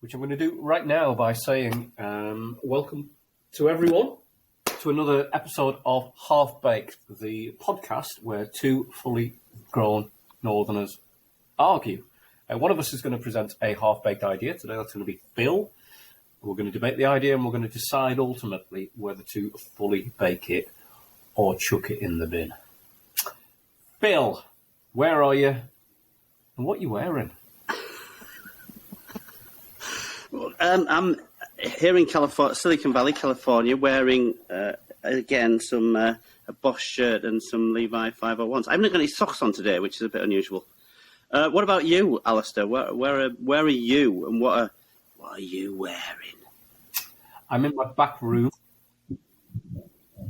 which I'm going to do right now by saying welcome to everyone to another episode of Half Baked, the podcast where two fully grown Northerners argue. One of us is going to present a half-baked idea. Today that's going to be Bill. We're going to debate the idea and we're going to decide ultimately whether to fully bake it or chuck it in the bin. Bill, where are you and what are you wearing? I'm here in California, Silicon Valley, California, wearing, again, a Bosch shirt and some Levi 501s. I haven't got any socks on today, which is a bit unusual. What about you, Alistair? Where are you, and what are you wearing? I'm in my back room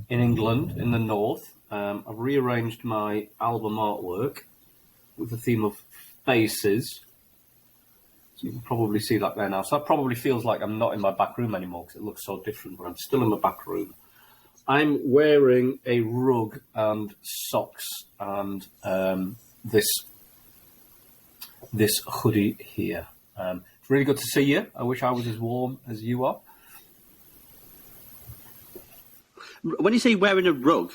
in England, in the north. I've rearranged my album artwork with the theme of faces. So you can probably see that there now. So that probably feels like I'm not in my back room anymore because it looks so different, but I'm still in my back room. I'm wearing a rug and socks and this hoodie here. It's really good to see you. I wish I was as warm as you are. When you say wearing a rug,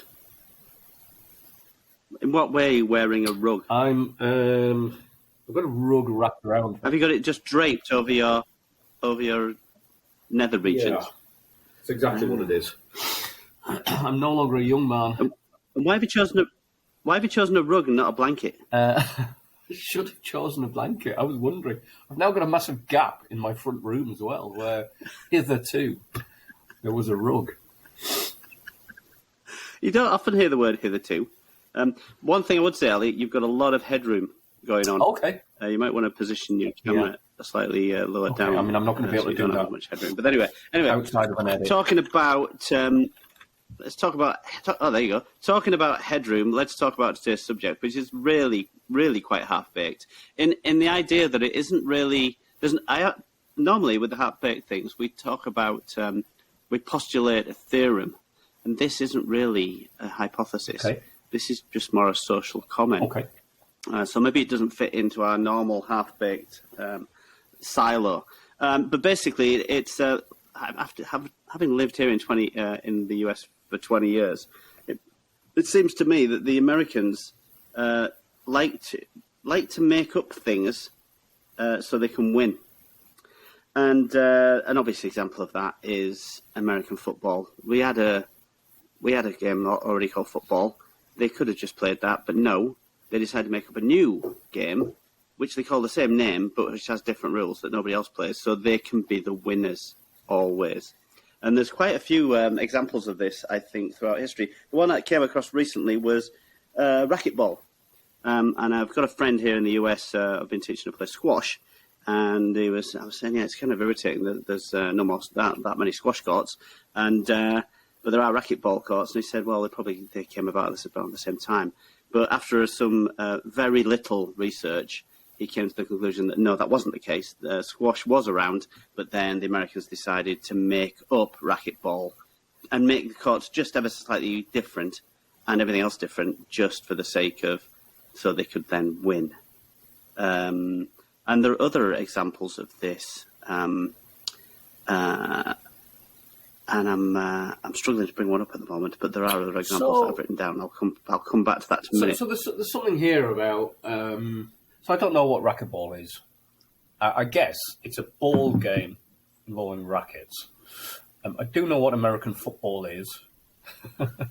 in what way are you wearing a rug? I've got a rug wrapped around. Have you got it just draped over your nether regions? Yeah, that's exactly what it is. I'm no longer a young man. And why have you chosen a rug and not a blanket? Should have chosen a blanket. I was wondering. I've now got a massive gap in my front room as well, where hitherto there was a rug. You don't often hear the word hitherto. One thing I would say, Ali, you've got a lot of headroom going on. Okay. You might want to position your camera slightly lower down. I mean, I'm not going to be able to do that. Much headroom. But anyway, outside of an edit. Talking about. Let's talk about. Oh, there you go. Talking about headroom. Let's talk about today's subject, which is really, really quite half-baked. In the idea that it isn't really. Normally with the half-baked things, we talk about. We postulate a theorem, and this isn't really a hypothesis. Okay. This is just more a social comment. Okay. So maybe it doesn't fit into our normal half-baked silo. But basically, it's after having lived here in the US for 20 years, it seems to me that the Americans like to make up things so they can win. And an obvious example of that is American football. We had a game already called football. They could have just played that, but no. They decided to make up a new game, which they call the same name, but which has different rules that nobody else plays, so they can be the winners always. And there's quite a few examples of this, I think, throughout history. The one I came across recently was racquetball. And I've got a friend here in the US, I've been teaching to play squash, and I was saying, yeah, it's kind of irritating that there's no more that many squash courts, and but there are racquetball courts. And he said, well, they came about the same time. But after some very little research, he came to the conclusion that no, that wasn't the case. Squash was around, but then the Americans decided to make up racquetball and make the courts just ever slightly different and everything else different just for the sake of, so they could then win. And there are other examples of this. And I'm struggling to bring one up at the moment, but there are other examples that I've written down. I'll come back to that in a minute. So there's something here about. So I don't know what racquetball is. I guess it's a ball game involving rackets. I do know what American football is, but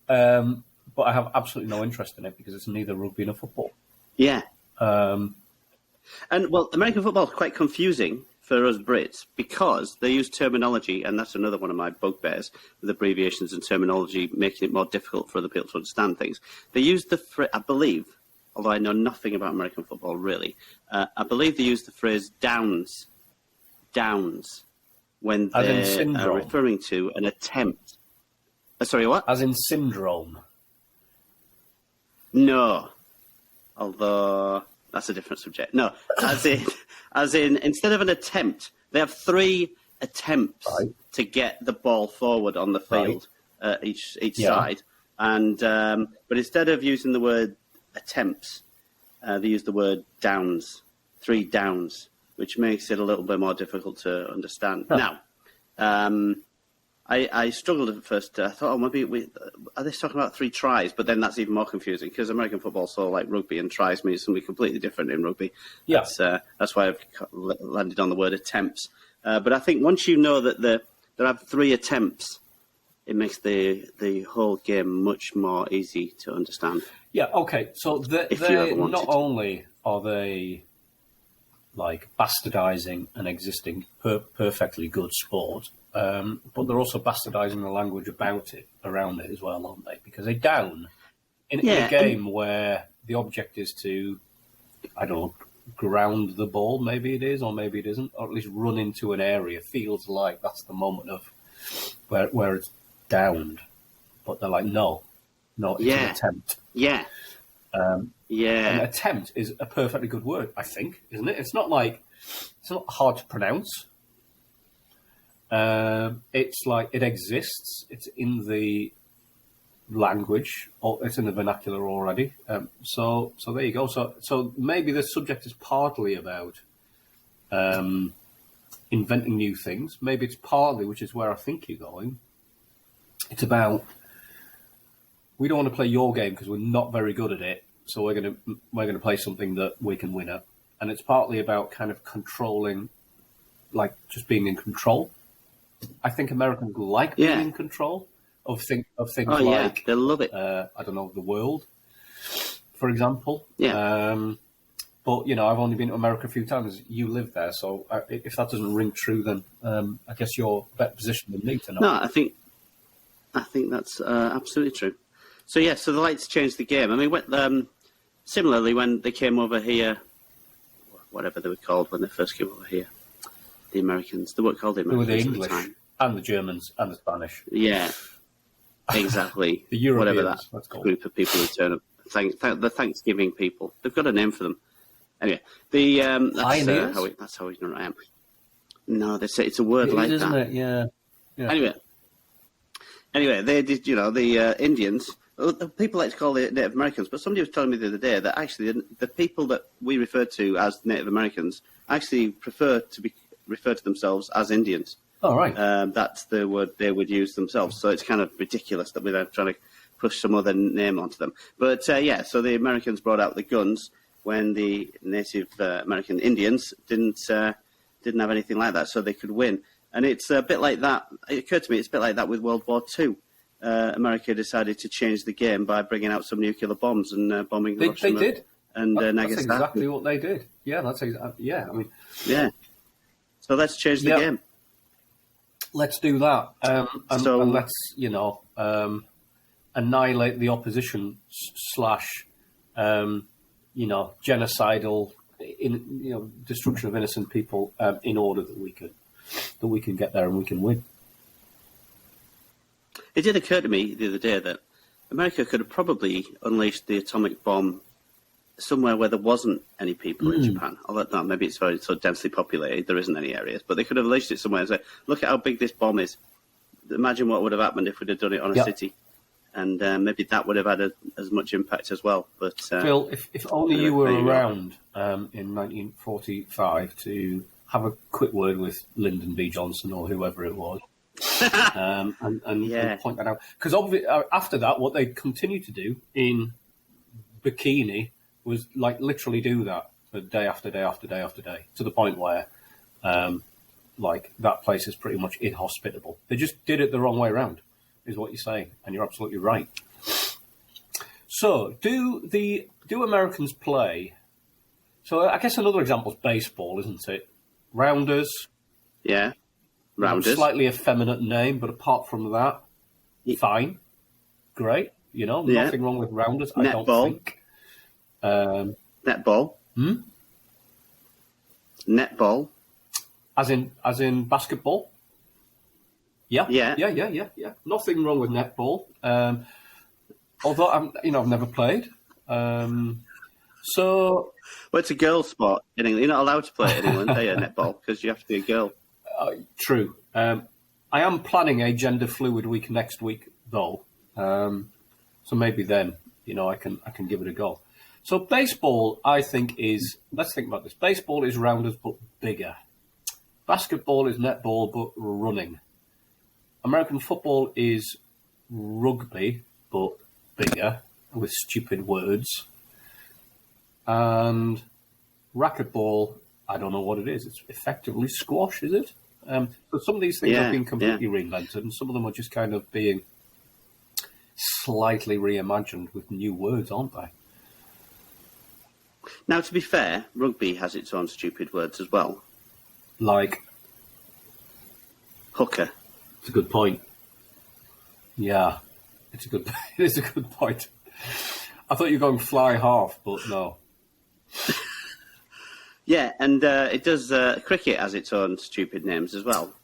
I have absolutely no interest in it because it's neither rugby nor football. Yeah. And well, American football is quite confusing for us Brits because they use terminology, and that's another one of my bugbears with abbreviations and terminology, making it more difficult for other people to understand things. They use the phrase, I believe, although I know nothing about American football really, I believe they use the phrase downs, when they're referring to an attempt. Sorry, what? As in syndrome? No, although that's a different subject. No, as in instead of an attempt, they have 3 attempts to get the ball forward on the field, each side. And but instead of using the word attempts, they use the word downs, 3 downs. which makes it a little bit more difficult to understand. Huh. Now, I struggled at first. I thought, maybe are they talking about 3 tries? But then that's even more confusing because American football is so like rugby, and tries means something completely different in rugby. Yeah. That's why I've landed on the word attempts. But I think once you know that there are 3 attempts, it makes the whole game much more easy to understand. Yeah, okay. So they not only are they like bastardizing an existing perfectly good sport, but they're also bastardizing the language around it as well, aren't they? Because they're down in a game where the object is to, I don't know, ground the ball, maybe it is, or maybe it isn't, or at least run into an area. Feels like that's the moment of where it's downed. But they're like, no, it's an attempt. Yeah. An attempt is a perfectly good word, I think, isn't it? It's not hard to pronounce. It's like it exists. It's in the language, or it's in the vernacular already. So there you go. So maybe the subject is partly about inventing new things. Maybe it's partly, which is where I think you're going. It's about, we don't want to play your game because we're not very good at it. So we're gonna play something that we can win at, and it's partly about kind of controlling, like just being in control. I think Americans like being in control of things like they love it. I don't know, the world, for example. Yeah. But I've only been to America a few times. You live there, so if that doesn't ring true, then I guess you're better positioned than me to know. No, I think that's absolutely true. So so they like to change the game. I mean, similarly, when they came over here, whatever they were called when they first came over here, the Americans, they weren't called the Americans. They were the English at the time. And the Germans and the Spanish. Yeah, exactly. The Europeans, whatever that group of people who turn up. The Thanksgiving people. They've got a name for them. Anyway, that's how ignorant I am. No, they say it's a word like isn't that. It? Yeah. Anyway, they did. The Indians. The people like to call the Native Americans, but somebody was telling me the other day that actually the people that we refer to as Native Americans actually prefer to be referred to themselves as Indians. Oh, right. That's the word they would use themselves. So it's kind of ridiculous that we're trying to push some other name onto them. But so the Americans brought out the guns when the Native American Indians didn't have anything like that, so they could win. And it's a bit like that. It occurred to me it's a bit like that with World War II. America decided to change the game by bringing out some nuclear bombs and bombing Hiroshima. They did. And Nagasaki. That's exactly what they did. Yeah, that's exactly. Yeah, I mean. Yeah. So let's change the game. Let's do that, and let's annihilate the opposition / genocidal, destruction of innocent people in order that we can get there and we can win. It did occur to me the other day that America could have probably unleashed the atomic bomb somewhere where there wasn't any people in Japan. Although maybe it's very so densely populated, there isn't any areas. But they could have unleashed it somewhere and say, look at how big this bomb is. Imagine what would have happened if we'd have done it on a city. And maybe that would have had as much impact as well. But Phil, if only you were around in 1945 to have a quick word with Lyndon B. Johnson or whoever it was, and point that out. Because after that, what they continued to do in Bikini was like literally do that for day after day after day after day, to the point where that place is pretty much inhospitable. They just did it the wrong way around, is what you're saying, and you're absolutely right. So, do Americans play? So, I guess another example is baseball, isn't it? Rounders. Yeah, rounders. Slightly effeminate name, but apart from that, fine, great. Nothing wrong with rounders. I don't think. Netball. Netball. As in basketball. Yeah. Nothing wrong with netball. Although I've never played. So, well, it's a girls' sport in England. You're not allowed to play it in England, are you, netball? Because you have to be a girl. True. I am planning a gender fluid week next week, though. So maybe then, I can give it a go. So baseball, I think, is... Let's think about this. Baseball is rounders, but bigger. Basketball is netball, but running. American football is rugby, but bigger, with stupid words. And racquetball, I don't know what it is. It's effectively squash, is it? But some of these things have been completely reinvented, and some of them are just kind of being slightly reimagined with new words, aren't they? Now, to be fair, rugby has its own stupid words as well. Like? Hooker. It's a good point. Yeah, it is a good point. I thought you were going fly half, but no. Yeah, and it does. Cricket has its own stupid names as well.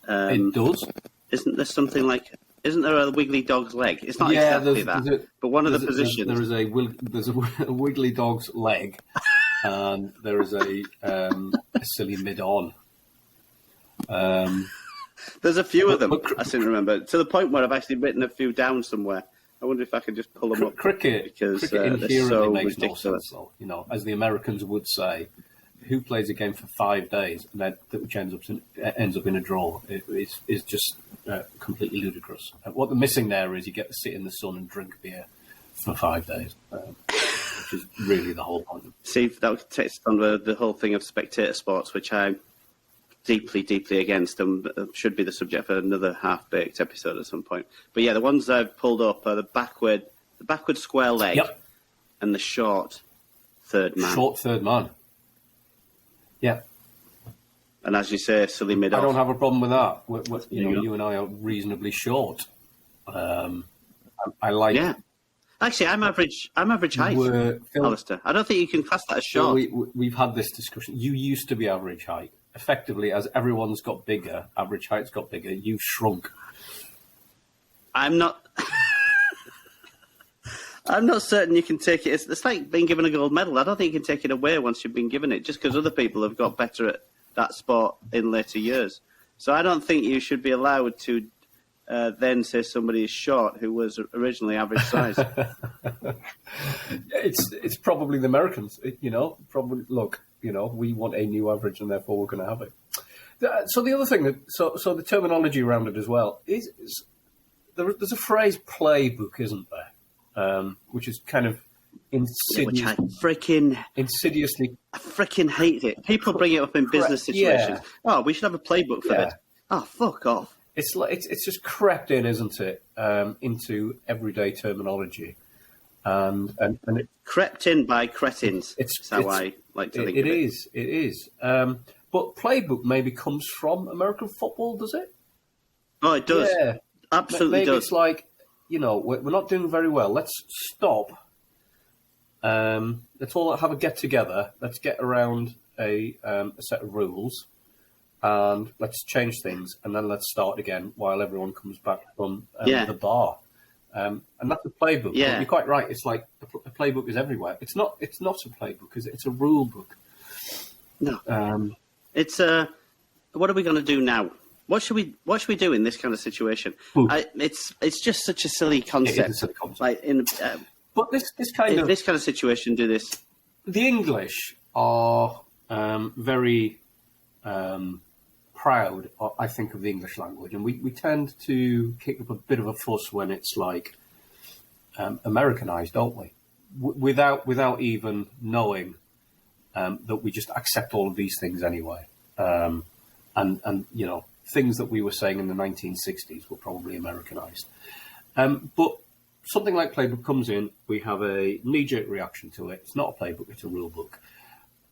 It does. Isn't there something like? Isn't there a wiggly dog's leg? It's not exactly that, but one of the positions. There's a wiggly dog's leg, and there is a silly mid-on. There's a few of them. I seem to remember, to the point where I've actually written a few down somewhere. I wonder if I could just pull them up. Cricket inherently so makes ridiculous. no sense, though. You know, as the Americans would say, who plays a game for 5 days and then which ends up in a draw is just completely ludicrous. What they're missing there is you get to sit in the sun and drink beer for 5 days, which is really the whole point. See, that takes on the whole thing of spectator sports, which I'm deeply, deeply against, and should be the subject for another half-baked episode at some point. But yeah, the ones I've pulled up are the backward square leg, and the short third man. Short third man. Yeah. And as you say, silly mid-off. I don't have a problem with that. You and I are reasonably short. I like. Yeah. Actually, I'm average height, Alistair. I don't think you can class that as short. We've had this discussion. You used to be average height. Effectively, as everyone's got bigger, average height's got bigger, you've shrunk. I'm not... I'm not certain you can take it. It's like being given a gold medal. I don't think you can take it away once you've been given it, just because other people have got better at that sport in later years. So I don't think you should be allowed to then say somebody is short who was originally average size. It's probably the Americans, probably, look, we want a new average and therefore we're going to have it. So the other thing, so the terminology around it as well, is there's a phrase playbook, isn't there? Which is kind of insidious. Which I freaking insidiously. I freaking hate it. People bring it up in business situations. Yeah. Oh, we should have a playbook for this. Oh, fuck off. It's like it's just crept in, isn't it, into everyday terminology, and it crept in by cretins. It's how I like to think of it. It is. But playbook maybe comes from American football, does it? Oh, it does. Yeah, absolutely maybe does. It's like, we're not doing very well. Let's stop. Let's all have a get together. Let's get around a set of rules. And let's change things, and then let's start again while everyone comes back from the bar. And that's a playbook. Yeah. But you're quite right. It's like a playbook is everywhere. It's not a playbook, it's a rule book. No. It's what are we going to do now? What should we do in this kind of situation? It's just such a silly concept. It is a silly concept. But this kind of situation, do this. The English are very proud, I think, of the English language, and we tend to kick up a bit of a fuss when it's like Americanized, don't we? Without even knowing that we just accept all of these things anyway, and things that we were saying in the 1960s were probably Americanized. But something like playbook comes in, we have a knee-jerk reaction to it. It's not a playbook; it's a rule book.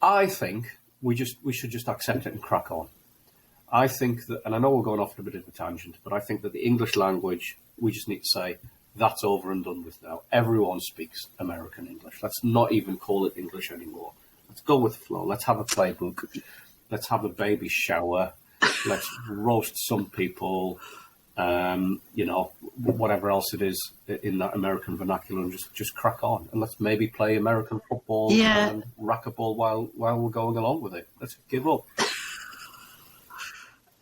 I think we should just accept it and crack on. I think that, and I know we're going off on a bit of a tangent, but I think that the English language, we just need to say, that's over and done with now. Everyone speaks American English. Let's not even call it English anymore. Let's go with the flow. Let's have a playbook. Let's have a baby shower. Let's roast some people. Whatever else it is in that American vernacular, and just crack on. And let's maybe play American football and racquetball while we're going along with it. Let's give up.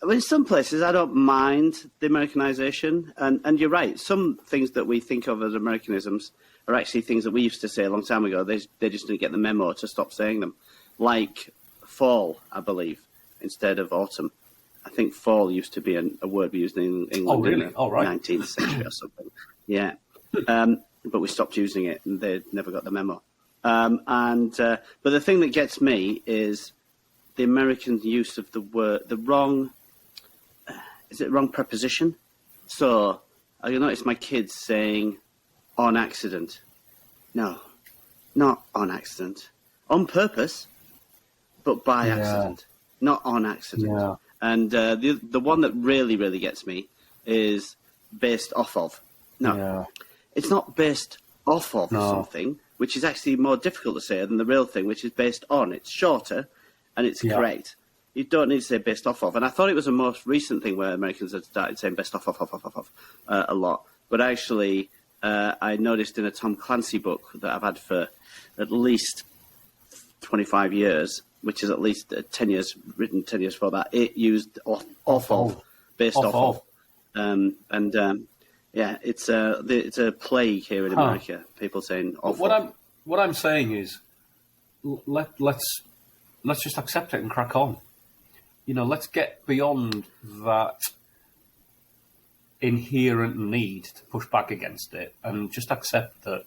In some places, I don't mind the Americanization, and you're right. Some things that we think of as Americanisms are actually things that we used to say a long time ago. They just didn't get the memo to stop saying them. Like fall, I believe, instead of autumn. I think fall used to be a word we used in England in the 19th century or something. Yeah. But we stopped using it and they never got the memo. But the thing that gets me is the American use of the word, wrong preposition? So I noticed my kids saying on accident. No, not on accident. On purpose, but by accident. Not on accident. Yeah. And the one that really, really gets me is based off of. No, it's not based off of something, which is actually more difficult to say than the real thing, which is based on. It's shorter and it's correct. You don't need to say based off of. And I thought it was a most recent thing where Americans had started saying based off of a lot. But actually, I noticed in a Tom Clancy book that I've had for at least 25 years, which is at least 10 years, written 10 years before that, it used off of, based off of. It's a plague here in America, people saying off of. What I'm saying is, let's just accept it and crack on. Let's get beyond that inherent need to push back against it and just accept that,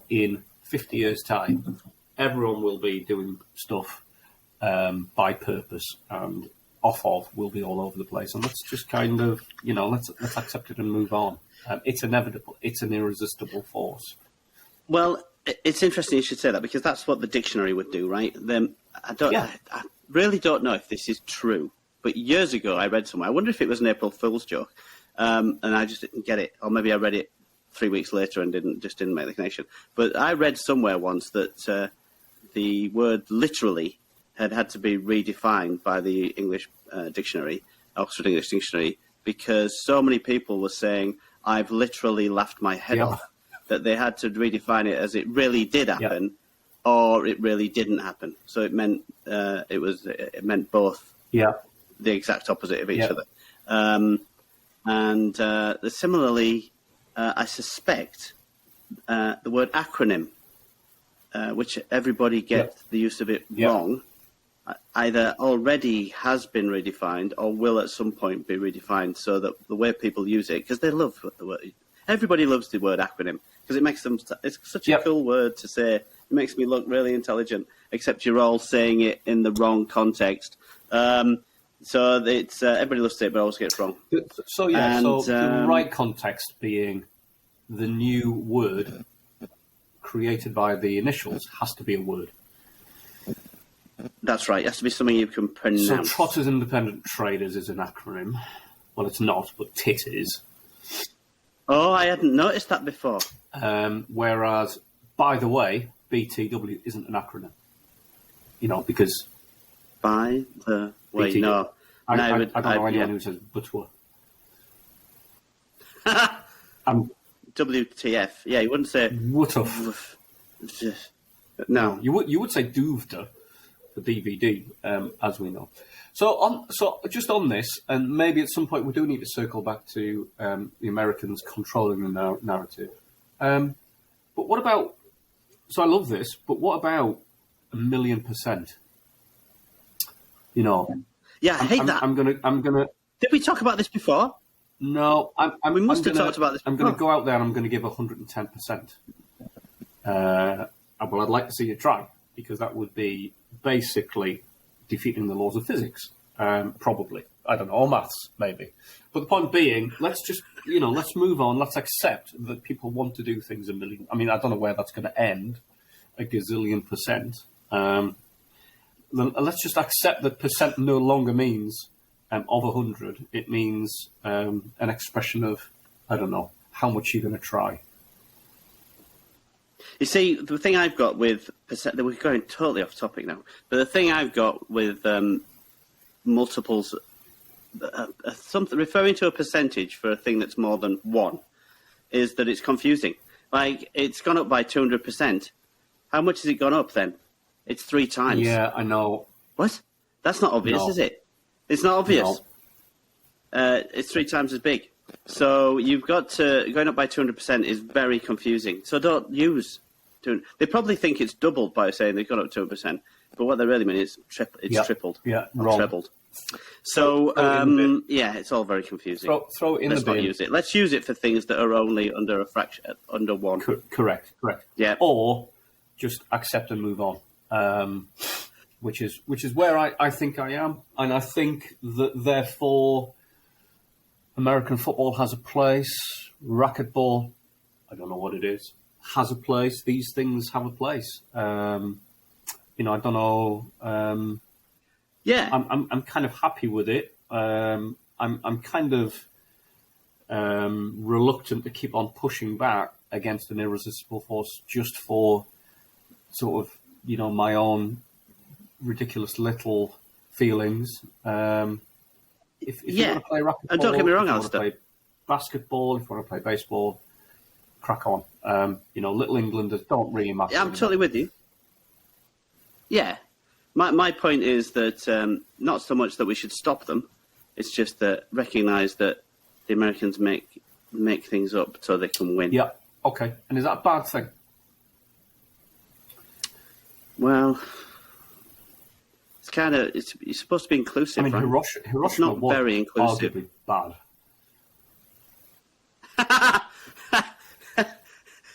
in 50 years' time, everyone will be doing stuff by purpose and off of will be all over the place. And let's just kind of, let's accept it and move on. It's inevitable. It's an irresistible force. Well, it's interesting you should say that because that's what the dictionary would do, right? I really don't know if this is true, but years ago I read somewhere. I wonder if it was an April Fool's joke, and I just didn't get it, or maybe I read it 3 weeks later and didn't make the connection. But I read somewhere once that the word literally had to be redefined by the English dictionary, Oxford English Dictionary, because so many people were saying, "I've literally laughed my head off," that they had to redefine it as it really did happen, or it really didn't happen. So it meant it meant both, the exact opposite of each other. Similarly, I suspect the word acronym, which everybody gets the use of it wrong, either already has been redefined or will at some point be redefined, so that the way people use it, because they love the word. Everybody loves the word acronym because it makes them. It's such a cool word to say. It makes me look really intelligent. Except you're all saying it in the wrong context. So it's everybody loves to say it, but always gets wrong. So the right context being the new word created by the initials has to be a word. That's right. It has to be something you can pronounce. So Trotters Independent Traders is an acronym. Well, it's not, but TIT is. Oh, I hadn't noticed that before. Whereas, by the way, BTW isn't an acronym. Because... By the way, BTW. No. I don't know anyone who says butwa. WTF. Yeah, you wouldn't say... Wutuf. No. You would say doovda for DVD, as we know. So just on this, and maybe at some point we do need to circle back to the Americans controlling the narrative. But what about? So I love this, but what about 1,000,000%? Yeah, I hate that. I'm gonna. Did we talk about this before? No, we must have talked about this before. I'm going to go out there and I'm going to give 110%. Well, I'd like to see you try, because that would be basically defeating the laws of physics, probably. I don't know, or maths, maybe. But the point being, let's just, let's move on. Let's accept that people want to do things a million. I mean, I don't know where that's going to end, a gazillion percent. Let's just accept that percent no longer means of 100. It means an expression of, I don't know, how much you're going to try. You see, the thing I've got with percent, we're going totally off topic now, but the thing I've got with multiples, something referring to a percentage for a thing that's more than one, is that it's confusing. Like, it's gone up by 200%. How much has it gone up then? It's 3 times. Yeah, I know. What? That's not obvious, is it? It's not obvious. No. It's 3 times as big. So you've got to going up by 200% is very confusing. So don't use 200. They probably think it's doubled by saying they've gone up 200%, but what they really mean is it's tripled, wrong. trebled. So yeah, it's all very confusing. Throw it in Let's the bin. not use it. Let's use it for things that are only under a fraction, under one. Correct. Yeah. Or just accept and move on. Which is where I think I am, and I think that therefore American football has a place. Racquetball, I don't know what it is, has a place. These things have a place. I don't know. Yeah, I'm kind of happy with it. I'm kind of reluctant to keep on pushing back against an irresistible force just for sort of my own ridiculous little feelings. If you want to play racquetball, and don't get me wrong, if you want Alistair. to play basketball, if you want to play baseball, crack on. Little Englanders don't really matter. Yeah, I'm totally with you. Yeah, my point is that not so much that we should stop them. It's just that recognise that the Americans make things up so they can win. Yeah. Okay. And is that a bad thing? Well, it's kind of you're supposed to be inclusive. I mean, right? Hiroshima it's not was very inclusive. arguably bad.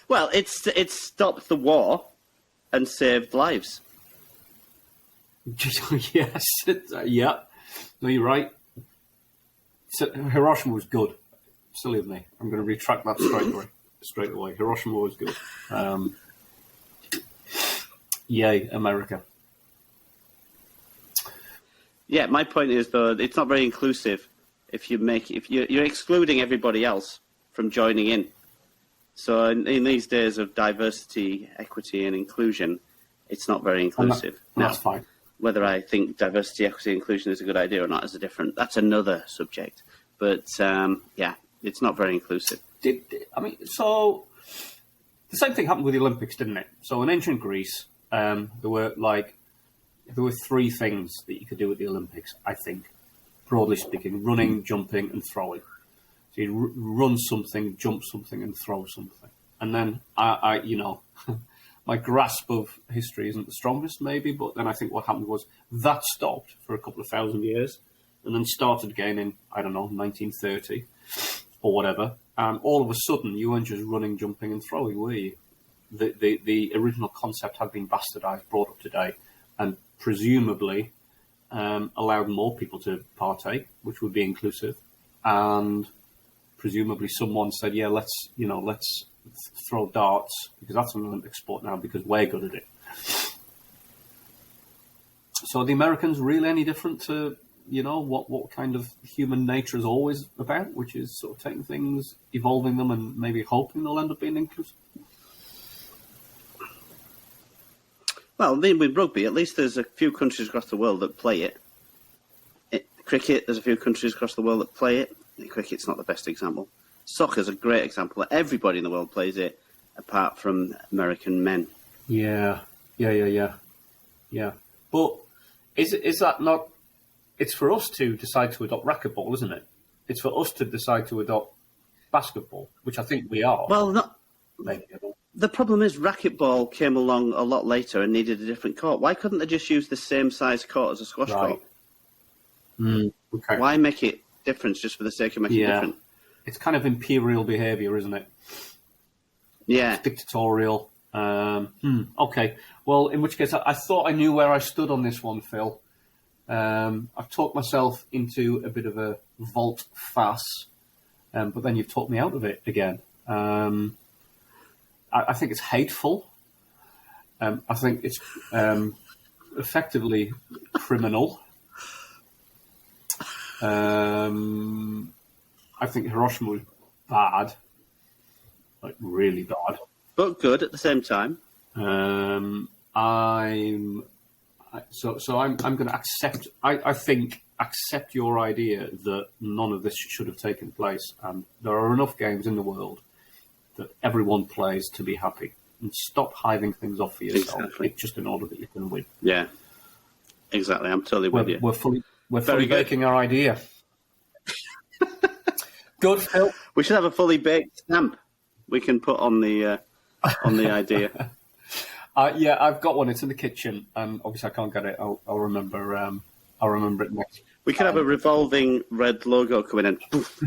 Well, it stopped the war and saved lives. Yes. Yeah. No, you're right. So, Hiroshima was good. Silly of me. I'm going to retract that straight away. Hiroshima was good. Yay, America. Yeah, my point is though it's not very inclusive if you're excluding everybody else from joining in. So in these days of diversity, equity, and inclusion, it's not very inclusive. That's fine. Whether I think diversity, equity, and inclusion is a good idea or not that's another subject. But yeah, it's not very inclusive. So the same thing happened with the Olympics, didn't it? So in ancient Greece, there were three things that you could do at the Olympics, I think, broadly speaking: running, jumping, and throwing. So you run something, jump something, and throw something. And then my grasp of history isn't the strongest, maybe, but then I think what happened was that stopped for a couple of thousand years, and then started again in 1930 or whatever. And all of a sudden, you weren't just running, jumping, and throwing, were you? The original concept had been bastardized, brought up to date, and presumably allowed more people to partake, which would be inclusive. And presumably someone said, yeah, let's throw darts, because that's an Olympic sport now, because we're good at it. So are the Americans really any different to, what kind of human nature is always about, which is sort of taking things, evolving them, and maybe hoping they'll end up being inclusive? Well, I mean, with rugby, at least there's a few countries across the world that play it. Cricket, there's a few countries across the world that play it. Cricket's not the best example. Soccer's a great example. Everybody in the world plays it, apart from American men. Yeah. But is that not? It's for us to decide to adopt racquetball, isn't it? It's for us to decide to adopt basketball, which I think we are. Well, the problem is racquetball came along a lot later and needed a different court. Why couldn't they just use the same size court as a squash court? Okay. Why make it different just for the sake of making it different? It's kind of imperial behaviour, isn't it? Yeah. It's dictatorial. Okay. Well, in which case, I thought I knew where I stood on this one, Phil. I've talked myself into a bit of a volte-face, but then you've talked me out of it again. I think it's hateful. I think it's effectively criminal. I think Hiroshima was bad, like really bad, but good at the same time. I'm going to accept. I think accept your idea that none of this should have taken place, and there are enough games in the world that everyone plays to be happy, and stop hiving things off for yourself just in order that you can win. Yeah, exactly. I'm totally with you. We're fully baking our idea. Good, Phil. We should have a fully baked stamp we can put on the idea. Yeah, I've got one. It's in the kitchen, and obviously I can't get it. I'll remember. I'll remember it next. We could have a revolving red logo coming in, poof,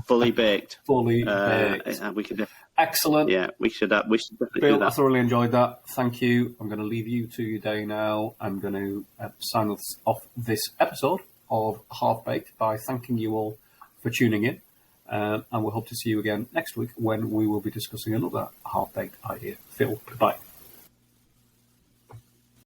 fully baked. Fully baked. We could. Excellent. Yeah, we should definitely Bill, do I that. thoroughly enjoyed that. Thank you. I'm going to leave you to your day now. I'm going to sign off this episode of Half Baked by thanking you all for tuning in. And we'll hope to see you again next week when we will be discussing another Half Baked idea. Phil, goodbye.